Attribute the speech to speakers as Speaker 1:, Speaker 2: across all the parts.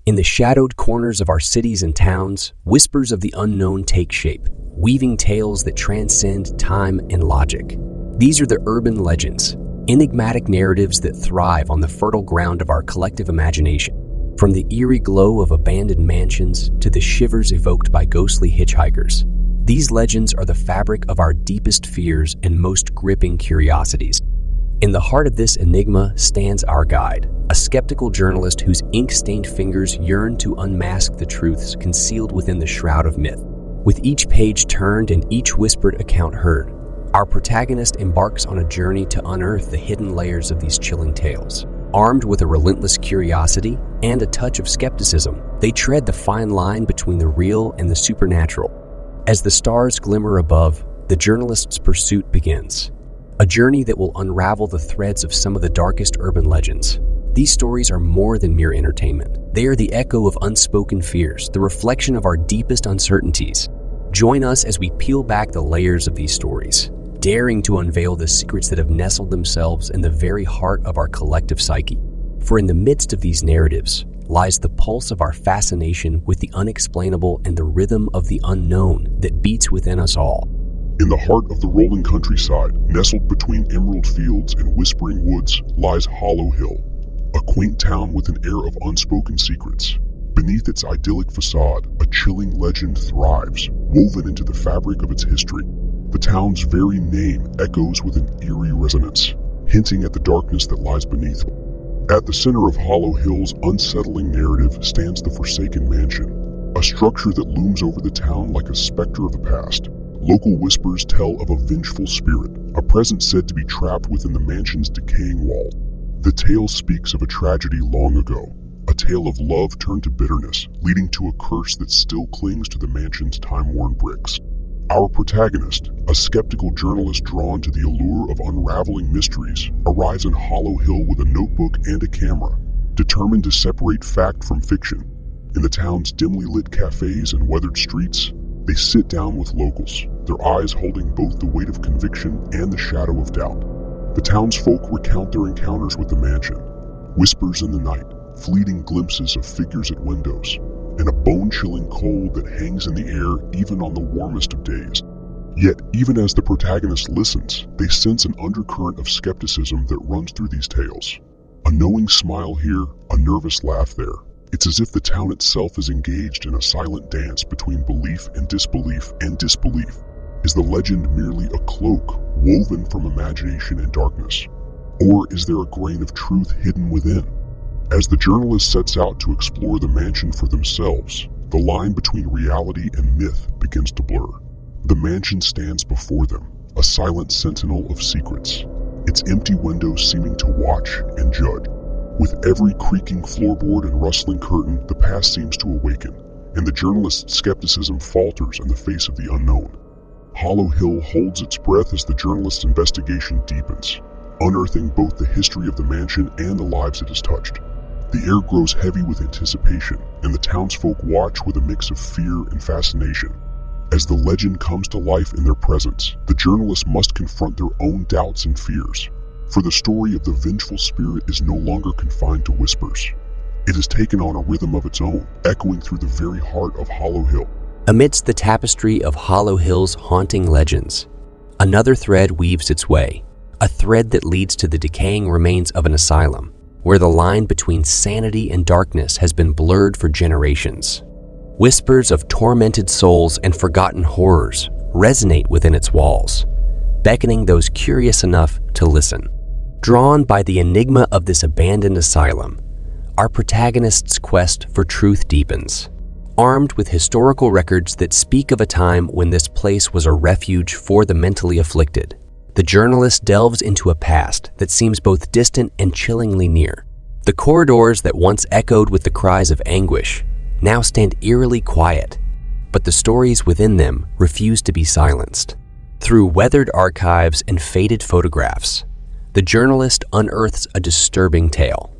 Speaker 1: In the shadowed corners of our cities and towns, whispers of the unknown take shape, weaving tales that transcend time and logic. These are the urban legends, enigmatic narratives that thrive on the fertile ground of our collective imagination. From the eerie glow of abandoned mansions to the shivers evoked by ghostly hitchhikers, these legends are the fabric of our deepest fears and most gripping curiosities. In the heart of this enigma stands our guide, a skeptical journalist whose ink-stained fingers yearn to unmask the truths concealed within the shroud of myth. With each page turned and each whispered account heard, our protagonist embarks on a journey to unearth the hidden layers of these chilling tales. Armed with a relentless curiosity and a touch of skepticism, they tread the fine line between the real and the supernatural. As the stars glimmer above, the journalist's pursuit begins. A journey that will unravel the threads of some of the darkest urban legends. These stories are more than mere entertainment. They are the echo of unspoken fears, the reflection of our deepest uncertainties. Join us as we peel back the layers of these stories, daring to unveil the secrets that have nestled themselves in the very heart of our collective psyche. For in the midst of these narratives lies the pulse of our fascination with the unexplainable and the rhythm of the unknown that beats within us all.
Speaker 2: In the heart of the rolling countryside, nestled between emerald fields and whispering woods, lies Hollow Hill, a quaint town with an air of unspoken secrets. Beneath its idyllic facade, a chilling legend thrives, woven into the fabric of its history. The town's very name echoes with an eerie resonance, hinting at the darkness that lies beneath. At the center of Hollow Hill's unsettling narrative stands the Forsaken Mansion, a structure that looms over the town like a specter of the past. Local whispers tell of a vengeful spirit, a presence said to be trapped within the mansion's decaying wall. The tale speaks of a tragedy long ago, a tale of love turned to bitterness, leading to a curse that still clings to the mansion's time-worn bricks. Our protagonist, a skeptical journalist drawn to the allure of unraveling mysteries, arrives in Hollow Hill with a notebook and a camera, determined to separate fact from fiction. In the town's dimly lit cafes and weathered streets, they sit down with locals, their eyes holding both the weight of conviction and the shadow of doubt. The townsfolk recount their encounters with the mansion, whispers in the night, fleeting glimpses of figures at windows, and a bone-chilling cold that hangs in the air even on the warmest of days. Yet, even as the protagonist listens, they sense an undercurrent of skepticism that runs through these tales. A knowing smile here, a nervous laugh there. It's as if the town itself is engaged in a silent dance between belief and disbelief and disbelief. Is the legend merely a cloak woven from imagination and darkness? Or is there a grain of truth hidden within? As the journalist sets out to explore the mansion for themselves, the line between reality and myth begins to blur. The mansion stands before them, a silent sentinel of secrets, its empty windows seeming to watch and judge. With every creaking floorboard and rustling curtain, the past seems to awaken, and the journalist's skepticism falters in the face of the unknown. Hollow Hill holds its breath as the journalist's investigation deepens, unearthing both the history of the mansion and the lives it has touched. The air grows heavy with anticipation, and the townsfolk watch with a mix of fear and fascination. As the legend comes to life in their presence, the journalists must confront their own doubts and fears. For the story of the vengeful spirit is no longer confined to whispers. It has taken on a rhythm of its own, echoing through the very heart of Hollow Hill.
Speaker 1: Amidst the tapestry of Hollow Hill's haunting legends, another thread weaves its way, a thread that leads to the decaying remains of an asylum, where the line between sanity and darkness has been blurred for generations. Whispers of tormented souls and forgotten horrors resonate within its walls, beckoning those curious enough to listen. Drawn by the enigma of this abandoned asylum, our protagonist's quest for truth deepens. Armed with historical records that speak of a time when this place was a refuge for the mentally afflicted, the journalist delves into a past that seems both distant and chillingly near. The corridors that once echoed with the cries of anguish now stand eerily quiet, but the stories within them refuse to be silenced. Through weathered archives and faded photographs, the journalist unearths a disturbing tale.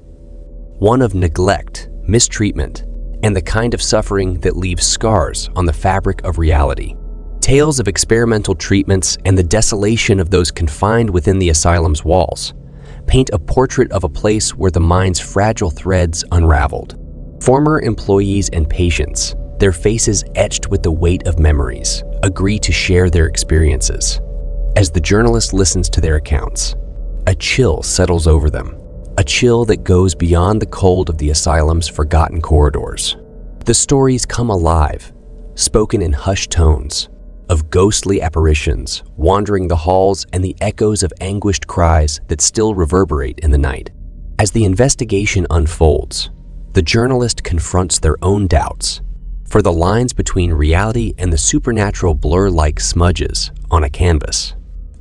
Speaker 1: One of neglect, mistreatment, and the kind of suffering that leaves scars on the fabric of reality. Tales of experimental treatments and the desolation of those confined within the asylum's walls paint a portrait of a place where the mind's fragile threads unraveled. Former employees and patients, their faces etched with the weight of memories, agree to share their experiences. As the journalist listens to their accounts, a chill settles over them, a chill that goes beyond the cold of the asylum's forgotten corridors. The stories come alive, spoken in hushed tones, of ghostly apparitions wandering the halls and the echoes of anguished cries that still reverberate in the night. As the investigation unfolds, the journalist confronts their own doubts, for the lines between reality and the supernatural blur like smudges on a canvas.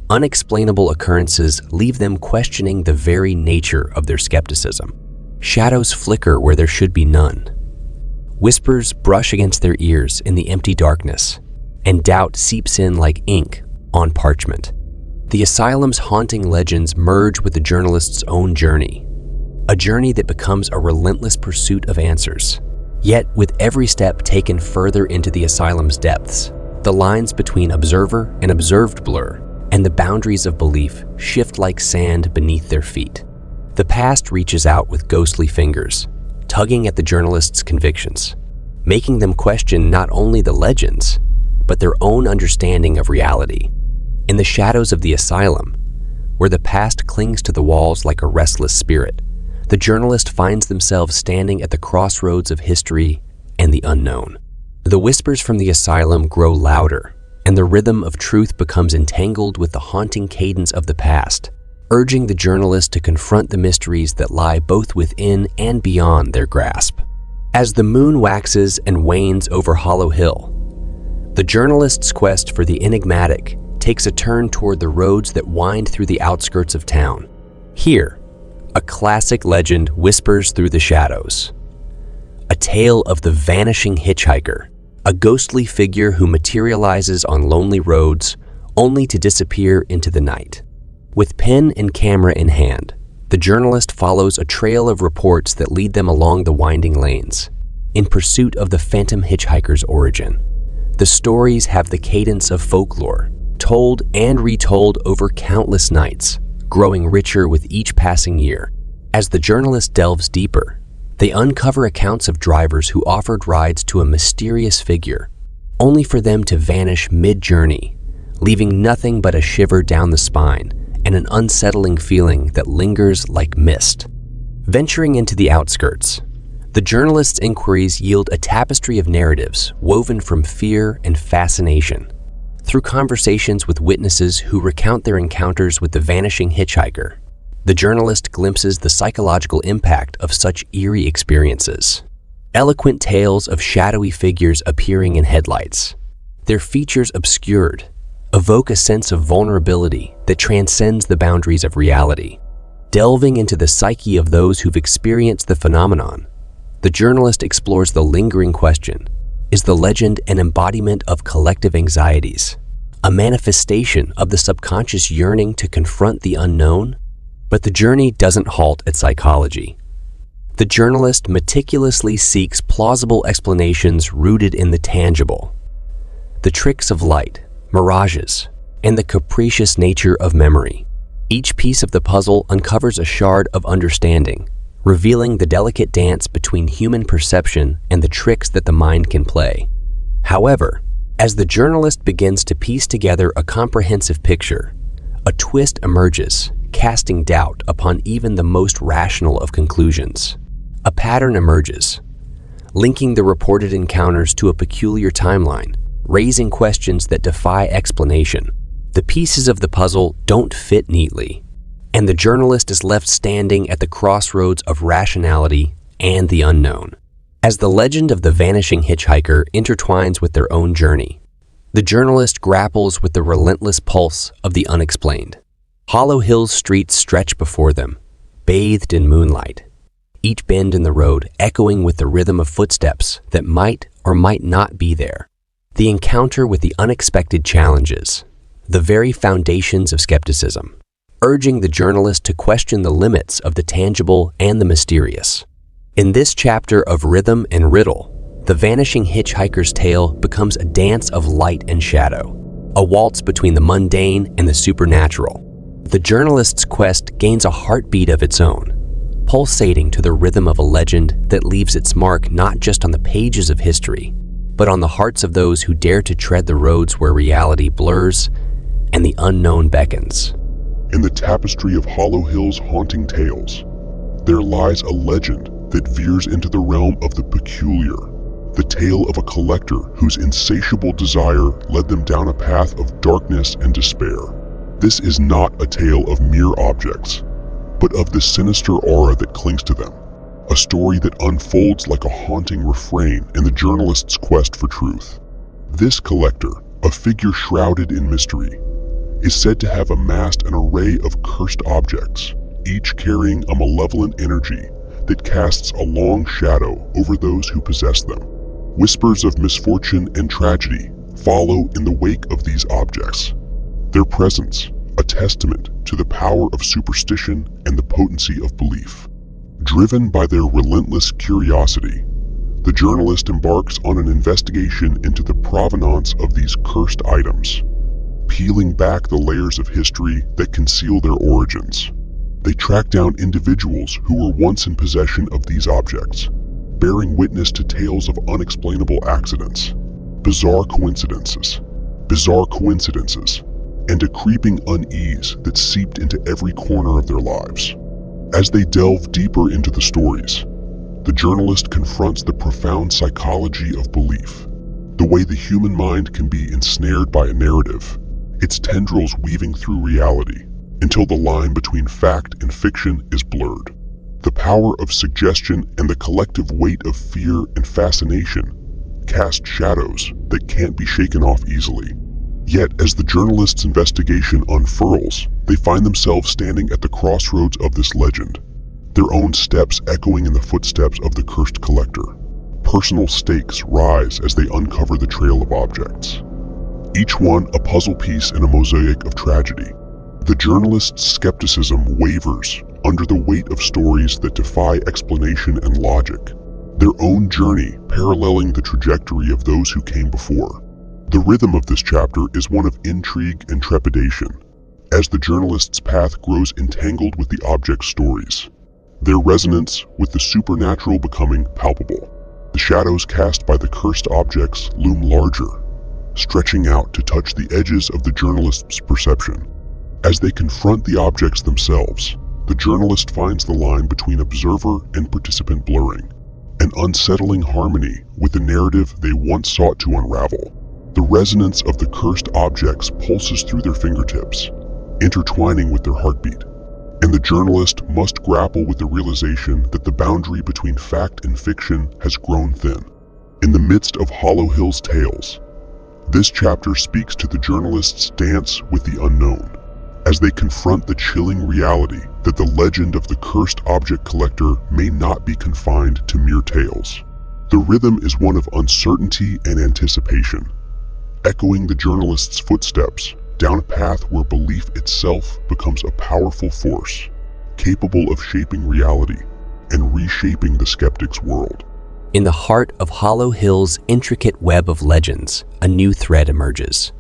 Speaker 1: Unexplainable occurrences leave them questioning the very nature of their skepticism. Shadows flicker where there should be none. Whispers brush against their ears in the empty darkness, and doubt seeps in like ink on parchment. The asylum's haunting legends merge with the journalist's own journey, a journey that becomes a relentless pursuit of answers. Yet, with every step taken further into the asylum's depths, the lines between observer and observed blur, and the boundaries of belief shift like sand beneath their feet. The past reaches out with ghostly fingers, tugging at the journalist's convictions, making them question not only the legends, but their own understanding of reality. In the shadows of the asylum, where the past clings to the walls like a restless spirit, the journalist finds themselves standing at the crossroads of history and the unknown. The whispers from the asylum grow louder, and the rhythm of truth becomes entangled with the haunting cadence of the past, urging the journalist to confront the mysteries that lie both within and beyond their grasp. As the moon waxes and wanes over Hollow Hill, the journalist's quest for the enigmatic takes a turn toward the roads that wind through the outskirts of town. Here, a classic legend whispers through the shadows. A tale of the vanishing hitchhiker, a ghostly figure who materializes on lonely roads only to disappear into the night. With pen and camera in hand, the journalist follows a trail of reports that lead them along the winding lanes, in pursuit of the phantom hitchhiker's origin. The stories have the cadence of folklore, told and retold over countless nights, growing richer with each passing year. As the journalist delves deeper, they uncover accounts of drivers who offered rides to a mysterious figure, only for them to vanish mid-journey, leaving nothing but a shiver down the spine and an unsettling feeling that lingers like mist. Venturing into the outskirts, the journalist's inquiries yield a tapestry of narratives woven from fear and fascination. Through conversations with witnesses who recount their encounters with the vanishing hitchhiker, the journalist glimpses the psychological impact of such eerie experiences. Eloquent tales of shadowy figures appearing in headlights, their features obscured, evoke a sense of vulnerability that transcends the boundaries of reality. Delving into the psyche of those who've experienced the phenomenon, the journalist explores the lingering question: is the legend an embodiment of collective anxieties, a manifestation of the subconscious yearning to confront the unknown? But the journey doesn't halt at psychology. The journalist meticulously seeks plausible explanations rooted in the tangible, the tricks of light, mirages, and the capricious nature of memory. Each piece of the puzzle uncovers a shard of understanding, revealing the delicate dance between human perception and the tricks that the mind can play. However, as the journalist begins to piece together a comprehensive picture, a twist emerges, casting doubt upon even the most rational of conclusions. A pattern emerges, linking the reported encounters to a peculiar timeline, raising questions that defy explanation. The pieces of the puzzle don't fit neatly, and the journalist is left standing at the crossroads of rationality and the unknown. As the legend of the vanishing hitchhiker intertwines with their own journey, the journalist grapples with the relentless pulse of the unexplained. Hollow Hill's streets stretch before them, bathed in moonlight, each bend in the road echoing with the rhythm of footsteps that might or might not be there. The encounter with the unexpected challenges, the very foundations of skepticism, urging the journalist to question the limits of the tangible and the mysterious. In this chapter of Rhythm and Riddle, the vanishing hitchhiker's tale becomes a dance of light and shadow, a waltz between the mundane and the supernatural. The journalist's quest gains a heartbeat of its own, pulsating to the rhythm of a legend that leaves its mark not just on the pages of history, but on the hearts of those who dare to tread the roads where reality blurs and the unknown beckons.
Speaker 2: In the tapestry of Hollow Hill's haunting tales, there lies a legend that veers into the realm of the peculiar, the tale of a collector whose insatiable desire led them down a path of darkness and despair. This is not a tale of mere objects, but of the sinister aura that clings to them, a story that unfolds like a haunting refrain in the journalist's quest for truth. This collector, a figure shrouded in mystery, is said to have amassed an array of cursed objects, each carrying a malevolent energy that casts a long shadow over those who possess them. Whispers of misfortune and tragedy follow in the wake of these objects, their presence a testament to the power of superstition and the potency of belief. Driven by their relentless curiosity, the journalist embarks on an investigation into the provenance of these cursed items, peeling back the layers of history that conceal their origins. They track down individuals who were once in possession of these objects, bearing witness to tales of unexplainable accidents, bizarre coincidences, and a creeping unease that seeped into every corner of their lives. As they delve deeper into the stories, the journalist confronts the profound psychology of belief, the way the human mind can be ensnared by a narrative, its tendrils weaving through reality until the line between fact and fiction is blurred. The power of suggestion and the collective weight of fear and fascination cast shadows that can't be shaken off easily. Yet, as the journalist's investigation unfurls, they find themselves standing at the crossroads of this legend, their own steps echoing in the footsteps of the cursed collector. Personal stakes rise as they uncover the trail of objects, each one a puzzle piece in a mosaic of tragedy. The journalist's skepticism wavers under the weight of stories that defy explanation and logic, their own journey paralleling the trajectory of those who came before. The rhythm of this chapter is one of intrigue and trepidation, as the journalist's path grows entangled with the object's stories, their resonance with the supernatural becoming palpable. The shadows cast by the cursed objects loom larger, stretching out to touch the edges of the journalist's perception. As they confront the objects themselves, the journalist finds the line between observer and participant blurring, an unsettling harmony with the narrative they once sought to unravel. The resonance of the cursed objects pulses through their fingertips, intertwining with their heartbeat, and the journalist must grapple with the realization that the boundary between fact and fiction has grown thin. In the midst of Hollow Hill's tales, this chapter speaks to the journalist's dance with the unknown, as they confront the chilling reality that the legend of the cursed object collector may not be confined to mere tales. The rhythm is one of uncertainty and anticipation, echoing the journalist's footsteps down a path where belief itself becomes a powerful force, capable of shaping reality and reshaping the skeptic's world.
Speaker 1: In the heart of Hollow Hill's intricate web of legends, a new thread emerges,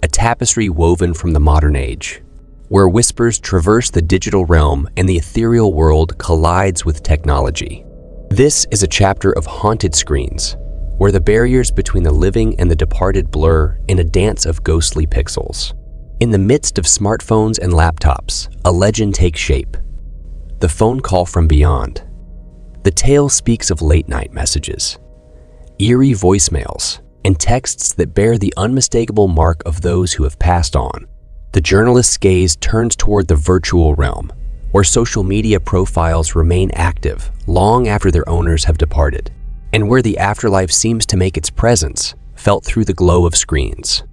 Speaker 1: a tapestry woven from the modern age, where whispers traverse the digital realm and the ethereal world collides with technology. This is a chapter of haunted screens, where the barriers between the living and the departed blur in a dance of ghostly pixels. In the midst of smartphones and laptops, a legend takes shape. The phone call from beyond. The tale speaks of late-night messages, eerie voicemails, and texts that bear the unmistakable mark of those who have passed on. The journalist's gaze turns toward the virtual realm, where social media profiles remain active long after their owners have departed, and where the afterlife seems to make its presence felt through the glow of screens.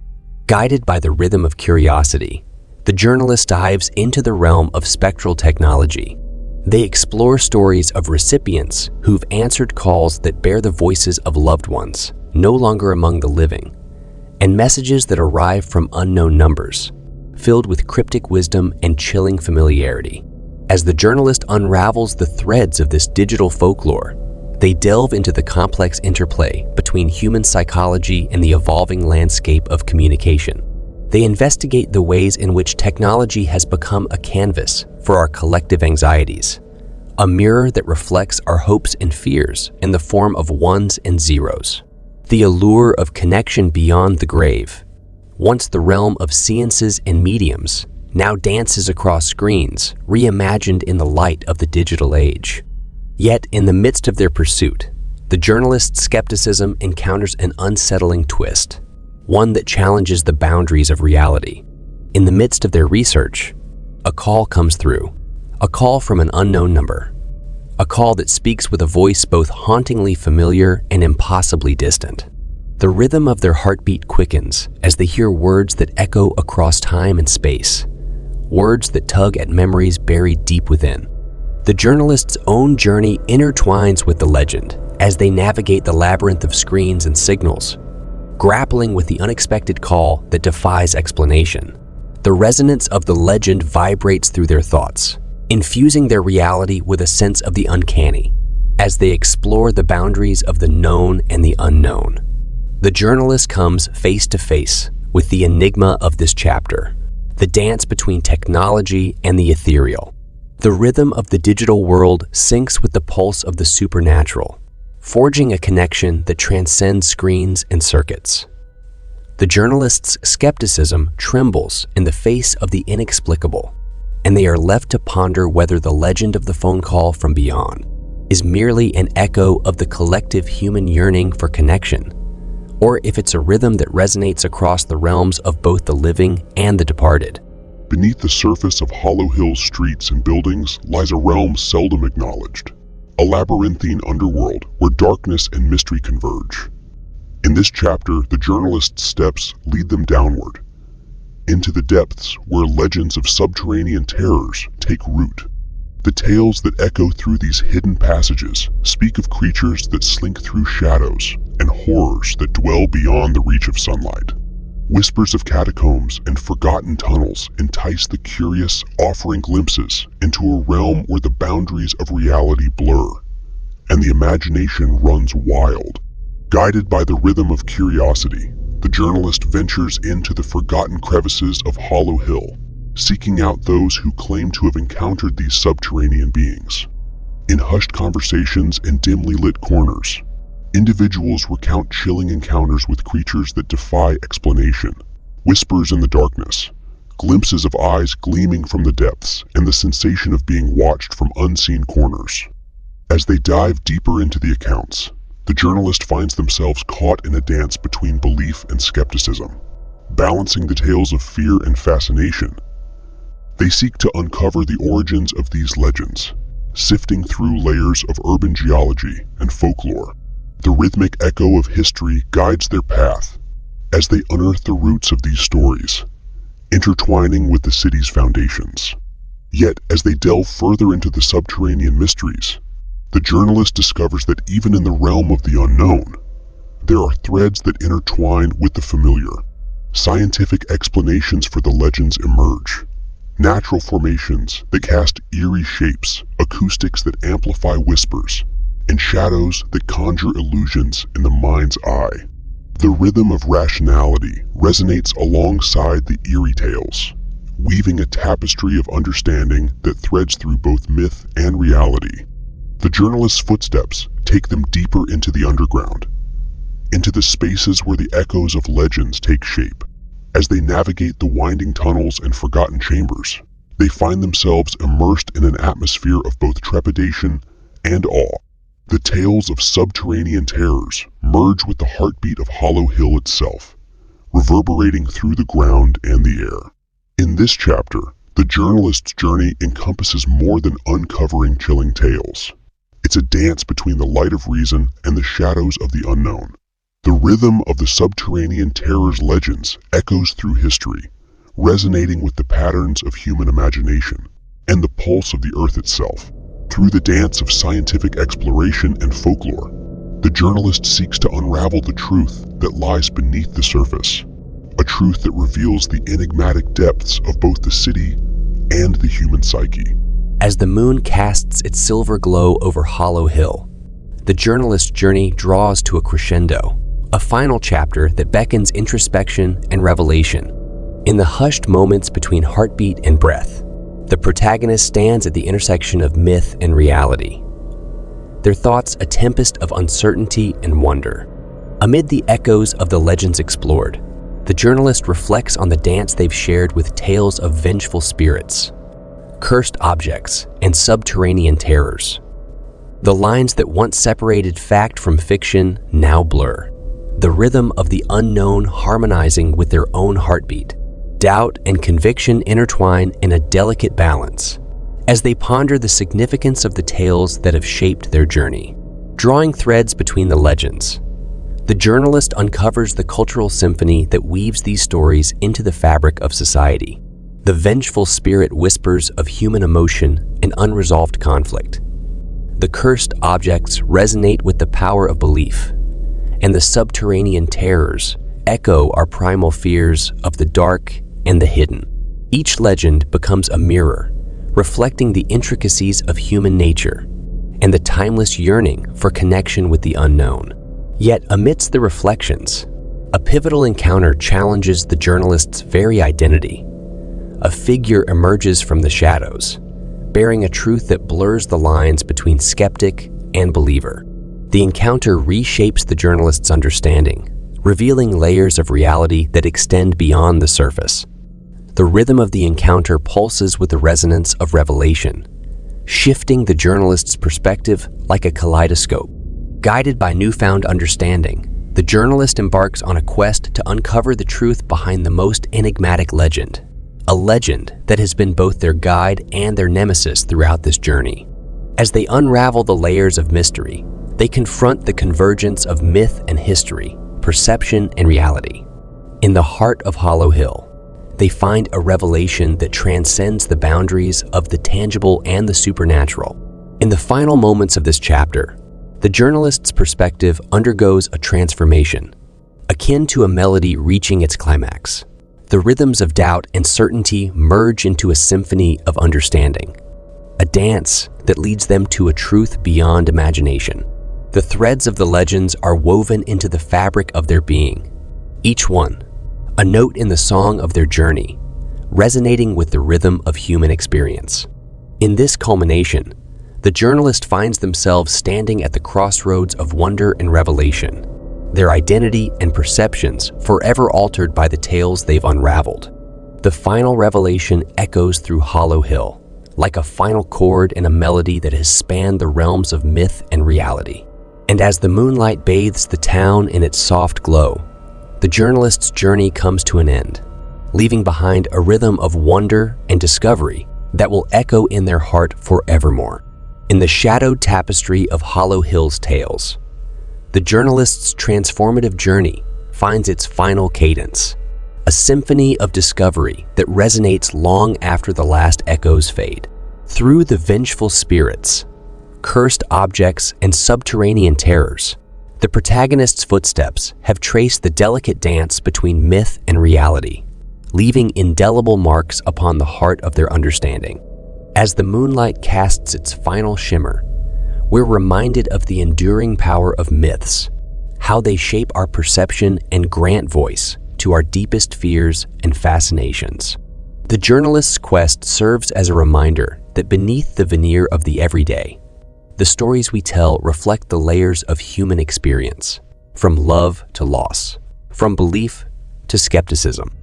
Speaker 1: Guided by the rhythm of curiosity, the journalist dives into the realm of spectral technology. They explore stories of recipients who've answered calls that bear the voices of loved ones no longer among the living, and messages that arrive from unknown numbers, filled with cryptic wisdom and chilling familiarity. As the journalist unravels the threads of this digital folklore, they delve into the complex interplay between human psychology and the evolving landscape of communication. They investigate the ways in which technology has become a canvas for our collective anxieties, a mirror that reflects our hopes and fears in the form of ones and zeros. The allure of connection beyond the grave, once the realm of seances and mediums, now dances across screens, reimagined in the light of the digital age. Yet, in the midst of their pursuit, the journalist's skepticism encounters an unsettling twist, one that challenges the boundaries of reality. In the midst of their research, a call comes through, a call from an unknown number, a call that speaks with a voice both hauntingly familiar and impossibly distant. The rhythm of their heartbeat quickens as they hear words that echo across time and space, words that tug at memories buried deep within. The journalist's own journey intertwines with the legend as they navigate the labyrinth of screens and signals, grappling with the unexpected call that defies explanation. The resonance of the legend vibrates through their thoughts, infusing their reality with a sense of the uncanny as they explore the boundaries of the known and the unknown. The journalist comes face to face with the enigma of this chapter, the dance between technology and the ethereal. The rhythm of the digital world syncs with the pulse of the supernatural, forging a connection that transcends screens and circuits. The journalist's skepticism trembles in the face of the inexplicable, and they are left to ponder whether the legend of the phone call from beyond is merely an echo of the collective human yearning for connection, or if it's a rhythm that resonates across the realms of both the living and the departed.
Speaker 2: Beneath the surface of Hollow Hill's streets and buildings lies a realm seldom acknowledged, a labyrinthine underworld where darkness and mystery converge. In this chapter, the journalist's steps lead them downward, into the depths where legends of subterranean terrors take root. The tales that echo through these hidden passages speak of creatures that slink through shadows and horrors that dwell beyond the reach of sunlight. Whispers of catacombs and forgotten tunnels entice the curious, offering glimpses into a realm where the boundaries of reality blur, and the imagination runs wild. Guided by the rhythm of curiosity, the journalist ventures into the forgotten crevices of Hollow Hill, seeking out those who claim to have encountered these subterranean beings. In hushed conversations and dimly lit corners, individuals recount chilling encounters with creatures that defy explanation. Whispers in the darkness, glimpses of eyes gleaming from the depths, and the sensation of being watched from unseen corners. As they dive deeper into the accounts, the journalist finds themselves caught in a dance between belief and skepticism, balancing the tales of fear and fascination. They seek to uncover the origins of these legends, sifting through layers of urban geology and folklore. The rhythmic echo of history guides their path as they unearth the roots of these stories, intertwining with the city's foundations. Yet, as they delve further into the subterranean mysteries, the journalist discovers that even in the realm of the unknown, there are threads that intertwine with the familiar. Scientific explanations for the legends emerge, natural formations that cast eerie shapes, acoustics that amplify whispers, and shadows that conjure illusions in the mind's eye. The rhythm of rationality resonates alongside the eerie tales, weaving a tapestry of understanding that threads through both myth and reality. The journalist's footsteps take them deeper into the underground, into the spaces where the echoes of legends take shape. As they navigate the winding tunnels and forgotten chambers, they find themselves immersed in an atmosphere of both trepidation and awe. The tales of subterranean terrors merge with the heartbeat of Hollow Hill itself, reverberating through the ground and the air. In this chapter, the journalist's journey encompasses more than uncovering chilling tales. It's a dance between the light of reason and the shadows of the unknown. The rhythm of the subterranean terror's legends echoes through history, resonating with the patterns of human imagination and the pulse of the earth itself. Through the dance of scientific exploration and folklore, the journalist seeks to unravel the truth that lies beneath the surface, a truth that reveals the enigmatic depths of both the city and the human psyche.
Speaker 1: As the moon casts its silver glow over Hollow Hill, the journalist's journey draws to a crescendo, a final chapter that beckons introspection and revelation. In the hushed moments between heartbeat and breath, The protagonist stands at the intersection of myth and reality. Their thoughts a tempest of uncertainty and wonder. Amid the echoes of the legends explored, the journalist reflects on the dance they've shared with tales of vengeful spirits, cursed objects, and subterranean terrors. The lines that once separated fact from fiction now blur, the rhythm of the unknown harmonizing with their own heartbeat. Doubt and conviction intertwine in a delicate balance as they ponder the significance of the tales that have shaped their journey. Drawing threads between the legends, the journalist uncovers the cultural symphony that weaves these stories into the fabric of society. The vengeful spirit whispers of human emotion and unresolved conflict. The cursed objects resonate with the power of belief, and the subterranean terrors echo our primal fears of the dark and the hidden. Each legend becomes a mirror, reflecting the intricacies of human nature and the timeless yearning for connection with the unknown. Yet amidst the reflections, a pivotal encounter challenges the journalist's very identity. A figure emerges from the shadows, bearing a truth that blurs the lines between skeptic and believer. The encounter reshapes the journalist's understanding, revealing layers of reality that extend beyond the surface. The rhythm of the encounter pulses with the resonance of revelation, shifting the journalist's perspective like a kaleidoscope. Guided by newfound understanding, the journalist embarks on a quest to uncover the truth behind the most enigmatic legend, a legend that has been both their guide and their nemesis throughout this journey. As they unravel the layers of mystery, they confront the convergence of myth and history, perception and reality. In the heart of Hollow Hill, they find a revelation that transcends the boundaries of the tangible and the supernatural. In the final moments of this chapter, the journalist's perspective undergoes a transformation, akin to a melody reaching its climax. The rhythms of doubt and certainty merge into a symphony of understanding, a dance that leads them to a truth beyond imagination. The threads of the legends are woven into the fabric of their being, each one a note in the song of their journey, resonating with the rhythm of human experience. In this culmination, the journalist finds themselves standing at the crossroads of wonder and revelation, their identity and perceptions forever altered by the tales they've unraveled. The final revelation echoes through Hollow Hill, like a final chord in a melody that has spanned the realms of myth and reality. And as the moonlight bathes the town in its soft glow, the journalist's journey comes to an end, leaving behind a rhythm of wonder and discovery that will echo in their heart forevermore. In the shadowed tapestry of Hollow Hill's tales, the journalist's transformative journey finds its final cadence, a symphony of discovery that resonates long after the last echoes fade. Through the vengeful spirits, cursed objects, and subterranean terrors, the protagonist's footsteps have traced the delicate dance between myth and reality, leaving indelible marks upon the heart of their understanding. As the moonlight casts its final shimmer, we're reminded of the enduring power of myths, how they shape our perception and grant voice to our deepest fears and fascinations. The journalist's quest serves as a reminder that beneath the veneer of the everyday, the stories we tell reflect the layers of human experience, from love to loss, from belief to skepticism.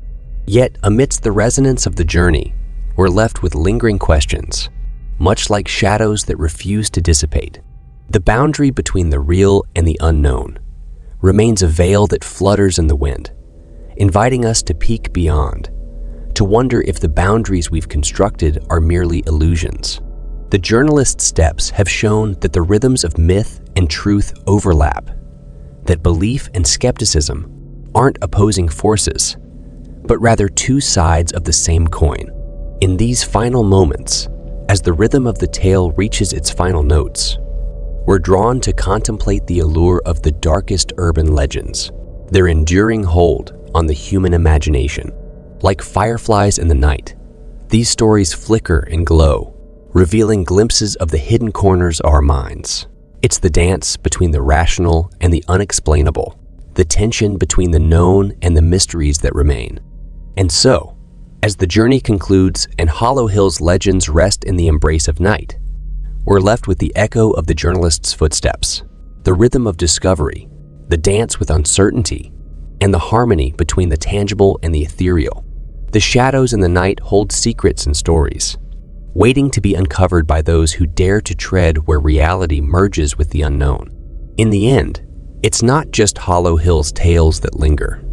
Speaker 1: Yet, amidst the resonance of the journey, we're left with lingering questions, much like shadows that refuse to dissipate. The boundary between the real and the unknown remains a veil that flutters in the wind, inviting us to peek beyond, to wonder if the boundaries we've constructed are merely illusions. The journalist's steps have shown that the rhythms of myth and truth overlap, that belief and skepticism aren't opposing forces, but rather two sides of the same coin. In these final moments, as the rhythm of the tale reaches its final notes, we're drawn to contemplate the allure of the darkest urban legends, their enduring hold on the human imagination. Like fireflies in the night, these stories flicker and glow, revealing glimpses of the hidden corners of our minds. It's the dance between the rational and the unexplainable, the tension between the known and the mysteries that remain. And so, As the journey concludes and Hollow Hill's legends rest in the embrace of night, we're left with the echo of the journalist's footsteps, the rhythm of discovery, the dance with uncertainty, and the harmony between the tangible and the ethereal. The shadows in the night hold secrets and stories, waiting to be uncovered by those who dare to tread where reality merges with the unknown. In the end, it's not just Hollow Hill's tales that linger.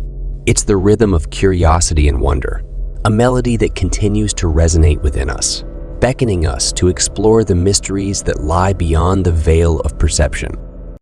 Speaker 1: It's the rhythm of curiosity and wonder, a melody that continues to resonate within us, beckoning us to explore the mysteries that lie beyond the veil of perception.